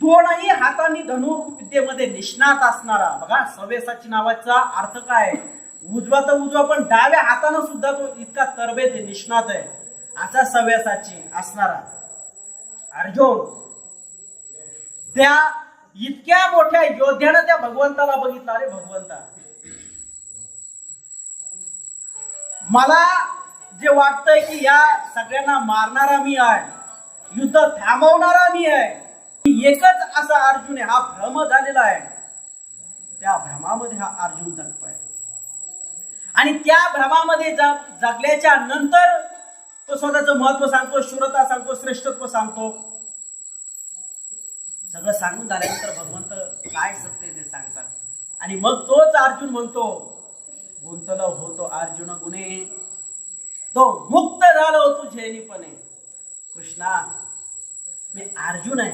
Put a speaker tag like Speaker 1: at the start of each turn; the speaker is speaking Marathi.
Speaker 1: दोनही हातांनी धनुर्विद्येमध्ये निष्णात असणारा, बघा सव्यसाची नावाचा अर्थ काय, उजवा तर उजवा पण डाव्या हातानं सुद्धा तो इतका तरबेज निष्णात आहे असा सव्यसाची असणारा अर्जुन त्या इतक्या मोठ्या योद्ध्यानं त्या भगवंताला बघितलं, अरे भगवंता मला जे वाटतंय की या सगळ्यांना मारणारा मी आहे, युद्ध थांबवणारा मी आहे, एकच असा अर्जुन आहे, हा भ्रम झालेला आहे. त्या भ्रमामध्ये हा अर्जुन जगतोय आणि त्या भ्रमामध्ये जगल्याच्या नंतर तो स्वतःचं महत्व सांगतो, शूरता सांगतो, श्रेष्ठत्व सांगतो. सगळं सांगून झाल्यानंतर भगवंत काय सत्य ते सांगतात आणि मग तोच अर्जुन म्हणतो, गुंतलो होतो अर्जुन गुणे, तो मुक्त झालो तुझेनिपणे. कृष्णा, मी अर्जुन आहे,